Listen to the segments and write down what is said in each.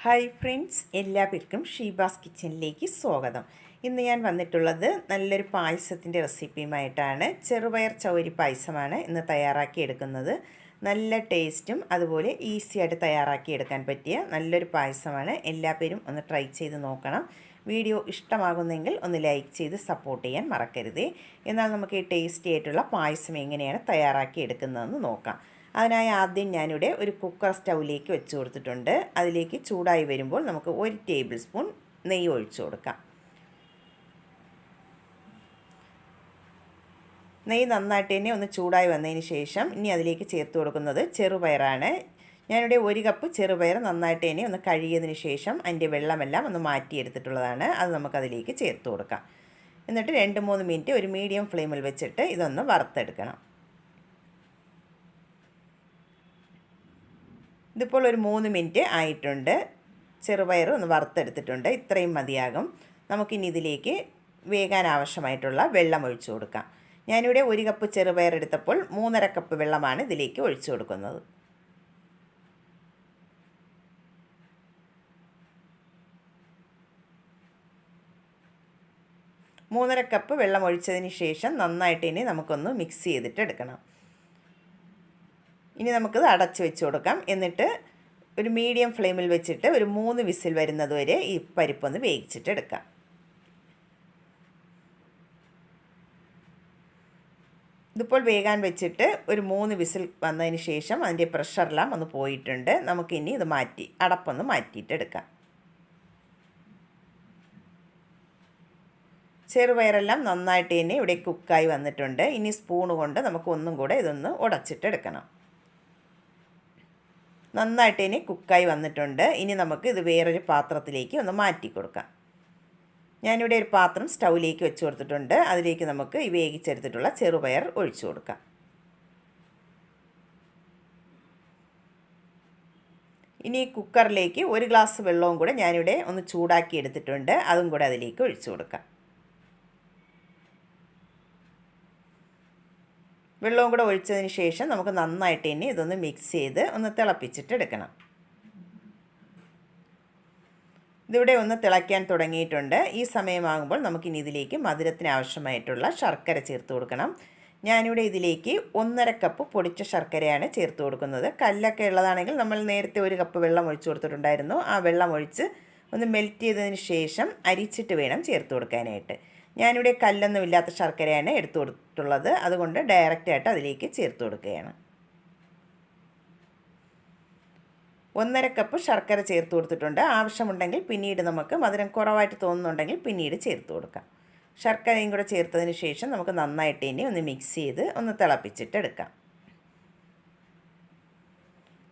Hi friends, എല്ലാവർക്കും ഷീബാസ് കിച്ചണിലേക്ക് സ്വാഗതം. ഇന്ന് ഞാൻ വന്നിട്ടുള്ളത് നല്ലൊരു പായസത്തിൻ്റെ റെസിപ്പിയുമായിട്ടാണ്. ചെറുപയർ ചൗരി പായസമാണ് ഇന്ന് തയ്യാറാക്കിയെടുക്കുന്നത്. നല്ല ടേസ്റ്റും അതുപോലെ ഈസി ആയിട്ട് തയ്യാറാക്കിയെടുക്കാൻ പറ്റിയ നല്ലൊരു പായസമാണ്. എല്ലാവരും ഒന്ന് ട്രൈ ചെയ്ത് നോക്കണം. വീഡിയോ ഇഷ്ടമാകുന്നെങ്കിൽ ഒന്ന് ലൈക്ക് ചെയ്ത് സപ്പോർട്ട് ചെയ്യാൻ മറക്കരുതേ. എന്നാൽ നമുക്ക് ഈ ടേസ്റ്റി ആയിട്ടുള്ള പായസം എങ്ങനെയാണ് തയ്യാറാക്കിയെടുക്കുന്നതെന്ന് നോക്കാം. അതിനായി ആദ്യം ഞാനിവിടെ ഒരു കുക്കർ സ്റ്റൗവിലേക്ക് വെച്ച് കൊടുത്തിട്ടുണ്ട്. അതിലേക്ക് ചൂടായി വരുമ്പോൾ നമുക്ക് 1 ടേബിൾ സ്പൂൺ നെയ്യ് ഒഴിച്ചു കൊടുക്കാം. നെയ്യ് നന്നായിട്ട് തന്നെ ഒന്ന് ചൂടായി വന്നതിന് ശേഷം ഇനി അതിലേക്ക് ചേർത്ത് കൊടുക്കുന്നത് ചെറുപയറാണ്. ഞാനിവിടെ 1 കപ്പ് ചെറുപയർ നന്നായിട്ട് തന്നെ ഒന്ന് കഴുകിയതിന് ശേഷം അതിൻ്റെ വെള്ളമെല്ലാം ഒന്ന് മാറ്റിയെടുത്തിട്ടുള്ളതാണ്. അത് നമുക്കതിലേക്ക് ചേർത്ത് കൊടുക്കാം. എന്നിട്ട് 2-3 മിനിറ്റ് ഒരു മീഡിയം ഫ്ലെയിമിൽ വെച്ചിട്ട് ഇതൊന്ന് വറുത്തെടുക്കണം. ഇതിപ്പോൾ ഒരു 3 മിനിറ്റ് ആയിട്ടുണ്ട്. ചെറുപയർ ഒന്ന് വറുത്തെടുത്തിട്ടുണ്ട്. ഇത്രയും മതിയാകും. നമുക്കിനി ഇതിലേക്ക് വേകാൻ ആവശ്യമായിട്ടുള്ള വെള്ളം ഒഴിച്ചു കൊടുക്കാം. ഞാനിവിടെ 1 കപ്പ് ചെറുപയർ എടുത്തപ്പോൾ 3.5 കപ്പ് വെള്ളമാണ് ഇതിലേക്ക് ഒഴിച്ചു കൊടുക്കുന്നത്. മൂന്നര കപ്പ് വെള്ളം ഒഴിച്ചതിന് ശേഷം നന്നായിട്ട് ഇനി നമുക്കൊന്ന് മിക്സ് ചെയ്തിട്ട് എടുക്കണം. ഇനി നമുക്കിത് അടച്ചു വെച്ച് കൊടുക്കാം. എന്നിട്ട് ഒരു മീഡിയം ഫ്ലെയിമിൽ വെച്ചിട്ട് ഒരു 3 വിസിൽ വരുന്നത് വരെ ഈ പരിപ്പൊന്ന് വേവിച്ചിട്ട് എടുക്കാം. ഇതിപ്പോൾ വേകാൻ വെച്ചിട്ട് ഒരു 3 വിസിൽ വന്നതിന് ശേഷം അതിൻ്റെ പ്രഷറെല്ലാം ഒന്ന് പോയിട്ടുണ്ട്. നമുക്കിനി ഇത് അടപ്പൊന്ന് മാറ്റിയിട്ടെടുക്കാം. ചെറുപയറെല്ലാം നന്നായിട്ട് തന്നെ ഇവിടെ കുക്കായി വന്നിട്ടുണ്ട്. ഇനി സ്പൂൺ കൊണ്ട് നമുക്ക് ഒന്നും കൂടെ ഇതൊന്ന് ഉടച്ചിട്ടെടുക്കണം. നന്നായിട്ട് ഇനി കുക്കായി വന്നിട്ടുണ്ട്. ഇനി നമുക്ക് ഇത് വേറൊരു പാത്രത്തിലേക്ക് ഒന്ന് മാറ്റി കൊടുക്കാം. ഞാനിവിടെ ഒരു പാത്രം സ്റ്റൗവിലേക്ക് വെച്ച് കൊടുത്തിട്ടുണ്ട്. അതിലേക്ക് നമുക്ക് ഈ വേവിച്ചെടുത്തിട്ടുള്ള ചെറുപയർ ഒഴിച്ചു കൊടുക്കാം. ഇനി കുക്കറിലേക്ക് 1 ഗ്ലാസ് വെള്ളവും കൂടെ ഞാനിവിടെ ഒന്ന് ചൂടാക്കി എടുത്തിട്ടുണ്ട്. അതും കൂടെ അതിലേക്ക് ഒഴിച്ചു കൊടുക്കാം. വെള്ളവും കൂടെ ഒഴിച്ചതിന് ശേഷം നമുക്ക് നന്നായിട്ട് തന്നെ ഇതൊന്ന് മിക്സ് ചെയ്ത് ഒന്ന് തിളപ്പിച്ചിട്ടെടുക്കണം. ഇതിവിടെ ഒന്ന് തിളയ്ക്കാൻ തുടങ്ങിയിട്ടുണ്ട്. ഈ സമയമാകുമ്പോൾ നമുക്കിനി ഇതിലേക്ക് മധുരത്തിന് ആവശ്യമായിട്ടുള്ള ശർക്കര ചേർത്ത് കൊടുക്കണം. ഞാനിവിടെ ഇതിലേക്ക് 1.5 കപ്പ് പൊടിച്ച ശർക്കരയാണ് ചേർത്ത് കൊടുക്കുന്നത്. കല്ലൊക്കെ ഉള്ളതാണെങ്കിൽ നമ്മൾ നേരത്തെ 1 കപ്പ് വെള്ളം ഒഴിച്ചു കൊടുത്തിട്ടുണ്ടായിരുന്നു. ആ വെള്ളം ഒഴിച്ച് ഒന്ന് മെൽറ്റ് ചെയ്തതിന് ശേഷം അരിച്ചിട്ട് വേണം ചേർത്ത് കൊടുക്കാനായിട്ട്. ഞാനിവിടെ കല്ലൊന്നും ഇല്ലാത്ത ശർക്കരയാണ് എടുത്തു കൊടുത്തിട്ടുള്ളത്. അതുകൊണ്ട് ഡയറക്റ്റായിട്ട് അതിലേക്ക് ചേർത്ത് കൊടുക്കുകയാണ്. 1.5 കപ്പ് ശർക്കര ചേർത്ത് കൊടുത്തിട്ടുണ്ട്. ആവശ്യമുണ്ടെങ്കിൽ പിന്നീട് നമുക്ക് മധുരം കുറവായിട്ട് തോന്നുന്നുണ്ടെങ്കിൽ പിന്നീട് ചേർത്ത് കൊടുക്കാം. ശർക്കരയും കൂടെ ചേർത്തതിന് ശേഷം നമുക്ക് നന്നായിട്ട് ഇനി ഒന്ന് മിക്സ് ചെയ്ത് ഒന്ന് തിളപ്പിച്ചിട്ടെടുക്കാം.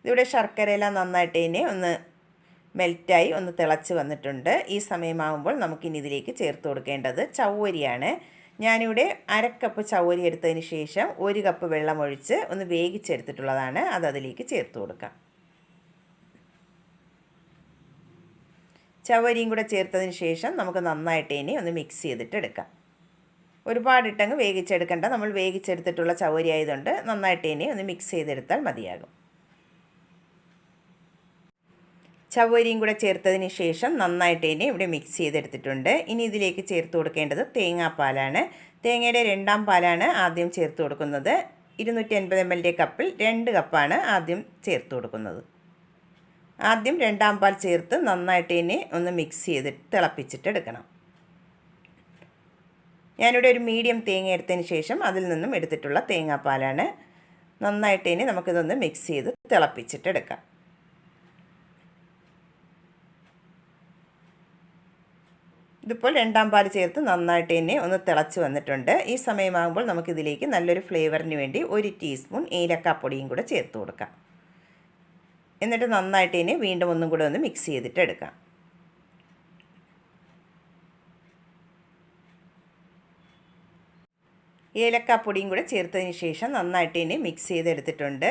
ഇതിവിടെ ശർക്കരയെല്ലാം നന്നായിട്ട് ഇനി ഒന്ന് മെൽറ്റായി ഒന്ന് തിളച്ച് വന്നിട്ടുണ്ട്. ഈ സമയമാകുമ്പോൾ നമുക്കിനി ഇതിലേക്ക് ചേർത്ത് കൊടുക്കേണ്ടത് ചവ്വരിയാണ്. ഞാനിവിടെ 1/2 കപ്പ് ചവ്വരി എടുത്തതിന് ശേഷം 1 കപ്പ് വെള്ളം ഒഴിച്ച് ഒന്ന് വേവിച്ചെടുത്തിട്ടുള്ളതാണ്. അത് അതിലേക്ക് ചേർത്ത് കൊടുക്കാം. ചവ്വരിയും കൂടെ ചേർത്തതിന് ശേഷം നമുക്ക് നന്നായിട്ട് ഇനി ഒന്ന് മിക്സ് ചെയ്തിട്ട് എടുക്കാം. ഒരുപാടിട്ടങ്ങ് വേവിച്ചെടുക്കേണ്ട. നമ്മൾ വേവിച്ചെടുത്തിട്ടുള്ള ചവ്വരി ആയതുകൊണ്ട് നന്നായിട്ട് ഇനി ഒന്ന് മിക്സ് ചെയ്തെടുത്താൽ മതിയാകും. ചവ്വരിയും കൂടെ ചേർത്തതിന് ശേഷം നന്നായിട്ട് ഇനി ഇവിടെ മിക്സ് ചെയ്തെടുത്തിട്ടുണ്ട്. ഇനി ഇതിലേക്ക് ചേർത്ത് കൊടുക്കേണ്ടത് തേങ്ങാപ്പാലാണ്. തേങ്ങയുടെ 2ാം പാലാണ് ആദ്യം ചേർത്ത് കൊടുക്കുന്നത്. 250 ml കപ്പിൽ 2 കപ്പാണ് ആദ്യം ചേർത്ത് കൊടുക്കുന്നത്. ആദ്യം 2ാം പാൽ ചേർത്ത് നന്നായിട്ട് ഇനി ഒന്ന് മിക്സ് ചെയ്തിട്ട് തിളപ്പിച്ചിട്ടെടുക്കണം. ഞാനിവിടെ ഒരു മീഡിയം തേങ്ങ എടുത്തതിന് ശേഷം അതിൽ നിന്നും എടുത്തിട്ടുള്ള തേങ്ങാപ്പാലാണ്. നന്നായിട്ട് ഇനി നമുക്കിതൊന്ന് മിക്സ് ചെയ്ത് തിളപ്പിച്ചിട്ടെടുക്കാം. ഇതിപ്പോൾ 2ാം പാൽ ചേർത്ത് നന്നായിട്ട് തന്നെ ഒന്ന് തിളച്ച് വന്നിട്ടുണ്ട്. ഈ സമയമാകുമ്പോൾ നമുക്കിതിലേക്ക് നല്ലൊരു ഫ്ലേവറിന് വേണ്ടി 1 ടീസ്പൂൺ ഏലക്കാപ്പൊടിയും കൂടെ ചേർത്ത് കൊടുക്കാം. എന്നിട്ട് നന്നായിട്ട് തന്നെ വീണ്ടും ഒന്നും കൂടെ ഒന്ന് മിക്സ് ചെയ്തിട്ട് എടുക്കാം. ഏലക്കാപ്പൊടിയും കൂടെ ചേർത്തതിന് ശേഷം നന്നായിട്ട് തന്നെ മിക്സ് ചെയ്തെടുത്തിട്ടുണ്ട്.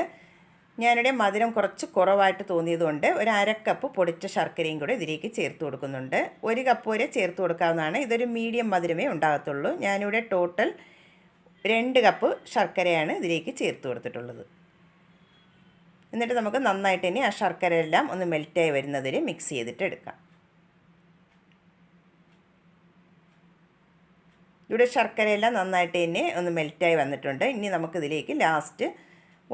ഞാനിവിടെ മധുരം കുറച്ച് കുറവായിട്ട് തോന്നിയതുകൊണ്ട് ഒരു 1/2 കപ്പ് പൊടിച്ച ശർക്കരയും കൂടെ ഇതിലേക്ക് ചേർത്ത് കൊടുക്കുന്നുണ്ട്. 1 കപ്പ് വരെ ചേർത്ത് കൊടുക്കാവുന്നതാണ്. ഇതൊരു മീഡിയം മധുരമേ ഉണ്ടാകത്തുള്ളൂ. ഞാനിവിടെ ടോട്ടൽ 2 കപ്പ് ശർക്കരയാണ് ഇതിലേക്ക് ചേർത്ത് കൊടുത്തിട്ടുള്ളത്. എന്നിട്ട് നമുക്ക് നന്നായിട്ട് ഇനി ആ ശർക്കര എല്ലാം ഒന്ന് മെൽറ്റായി വരുന്നതിൽ മിക്സ് ചെയ്തിട്ട് എടുക്കാം. ഇവിടെ ശർക്കരയെല്ലാം നന്നായിട്ട് തന്നെ ഒന്ന് മെൽറ്റായി വന്നിട്ടുണ്ട്. ഇനി നമുക്കിതിലേക്ക് ലാസ്റ്റ്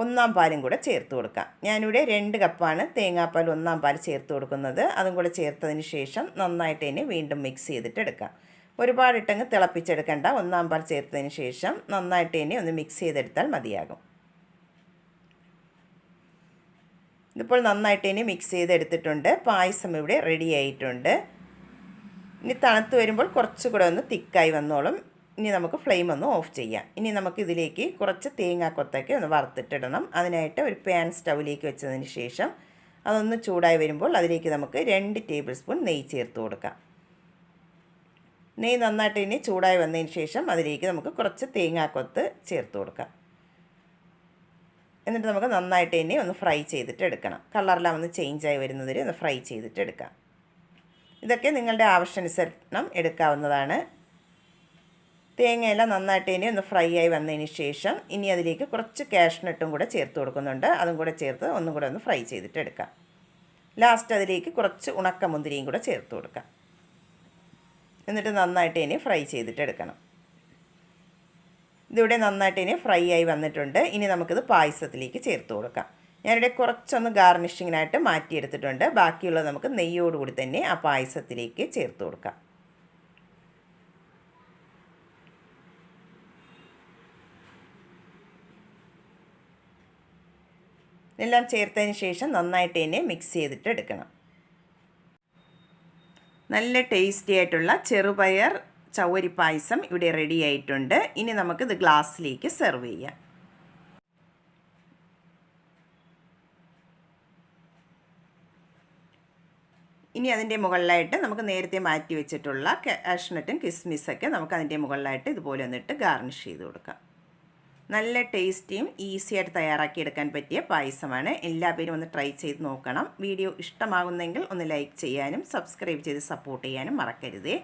1 പാലും കൂടെ ചേർത്ത് കൊടുക്കാം. ഞാനിവിടെ 2 കപ്പാണ് തേങ്ങാപ്പാൽ 1 പാൽ ചേർത്ത് കൊടുക്കുന്നത്. അതും കൂടെ ചേർത്തതിന് ശേഷം നന്നായിട്ട് തന്നെ വീണ്ടും മിക്സ് ചെയ്തിട്ട് എടുക്കാം. ഒരുപാടിട്ടങ്ങ് തിളപ്പിച്ചെടുക്കേണ്ട. 1 പാൽ ചേർത്തതിന് ശേഷം നന്നായിട്ട് തന്നെ ഒന്ന് മിക്സ് ചെയ്തെടുത്താൽ മതിയാകും. ഇതിപ്പോൾ നന്നായിട്ട് തന്നെ മിക്സ് ചെയ്തെടുത്തിട്ടുണ്ട്. പായസം ഇവിടെ റെഡി ആയിട്ടുണ്ട്. ഇനി തണുത്ത് വരുമ്പോൾ കുറച്ചുകൂടെ ഒന്ന് തിക്കായി വന്നോളും. ഇനി നമുക്ക് ഫ്ലെയിം ഒന്ന് ഓഫ് ചെയ്യാം. ഇനി നമുക്കിതിലേക്ക് കുറച്ച് തേങ്ങാക്കൊത്തൊക്കെ ഒന്ന് വറുത്തിട്ടിടണം. അതിനായിട്ട് ഒരു പാൻ സ്റ്റൗവിലേക്ക് വെച്ചതിന് ശേഷം അതൊന്ന് ചൂടായി വരുമ്പോൾ അതിലേക്ക് നമുക്ക് 2 ടേബിൾ സ്പൂൺ നെയ്യ് ചേർത്ത് കൊടുക്കാം. നെയ്യ് നന്നായിട്ട് ഇനി ചൂടായി വന്നതിന് ശേഷം അതിലേക്ക് നമുക്ക് കുറച്ച് തേങ്ങാക്കൊത്ത് ചേർത്ത് കൊടുക്കാം. എന്നിട്ട് നമുക്ക് നന്നായിട്ട് ഇനി ഒന്ന് ഫ്രൈ ചെയ്തിട്ട് എടുക്കണം. കളറെല്ലാം ഒന്ന് ചേഞ്ചായി വരുന്നതിൽ ഒന്ന് ഫ്രൈ ചെയ്തിട്ട് എടുക്കാം. ഇതൊക്കെ നിങ്ങളുടെ ആവശ്യാനുസരണം എടുക്കാവുന്നതാണ്. തേങ്ങയെല്ലാം നന്നായിട്ട് ഇനി ഒന്ന് ഫ്രൈ ആയി വന്നതിന് ശേഷം ഇനി അതിലേക്ക് കുറച്ച് കാഷ്നട്ടും കൂടെ ചേർത്ത് കൊടുക്കുന്നുണ്ട്. അതും കൂടെ ചേർത്ത് ഒന്നും കൂടെ ഒന്ന് ഫ്രൈ ചെയ്തിട്ട് എടുക്കാം. ലാസ്റ്റ് അതിലേക്ക് കുറച്ച് ഉണക്കമുന്തിരിയും കൂടെ ചേർത്ത് കൊടുക്കാം. എന്നിട്ട് നന്നായിട്ട് ഇനി ഫ്രൈ ചെയ്തിട്ട് എടുക്കണം. ഇതിവിടെ നന്നായിട്ട് ഇനി ഫ്രൈ ആയി വന്നിട്ടുണ്ട്. ഇനി നമുക്കിത് പായസത്തിലേക്ക് ചേർത്ത് കൊടുക്കാം. ഞാനിവിടെ കുറച്ചൊന്ന് ഗാർണിഷിങ്ങിനായിട്ട് മാറ്റിയെടുത്തിട്ടുണ്ട്. ബാക്കിയുള്ളത് നമുക്ക് നെയ്യോടുകൂടി തന്നെ ആ പായസത്തിലേക്ക് ചേർത്ത് കൊടുക്കാം. എല്ലാം ചേർത്തതിന് ശേഷം നന്നായിട്ട് തന്നെ മിക്സ് ചെയ്തിട്ട് എടുക്കണം. നല്ല ടേസ്റ്റി ആയിട്ടുള്ള ചെറുപയർ ചവ്വരി പായസം ഇവിടെ റെഡി ആയിട്ടുണ്ട്. ഇനി നമുക്കിത് ഗ്ലാസ്സിലേക്ക് സെർവ് ചെയ്യാം. ഇനി അതിൻ്റെ മുകളിലായിട്ട് നമുക്ക് നേരത്തെ മാറ്റി വെച്ചിട്ടുള്ള കാഷ്നട്ടും കിസ്മിസൊക്കെ നമുക്ക് അതിൻ്റെ മുകളിലായിട്ട് ഇതുപോലെ വന്നിട്ട് ഗാർണിഷ് ചെയ്ത് കൊടുക്കാം. നല്ല ടേസ്റ്റിയും ഈസിയായിട്ട് തയ്യാറാക്കിയെടുക്കാൻ പറ്റിയ പായസമാണ്. എല്ലാവരും ഒന്ന് ട്രൈ ചെയ്ത് നോക്കണം. വീഡിയോ ഇഷ്ടമാകുന്നെങ്കിൽ ഒന്ന് ലൈക്ക് ചെയ്യാനും സബ്സ്ക്രൈബ് ചെയ്ത് സപ്പോർട്ട് ചെയ്യാനും മറക്കരുതേ.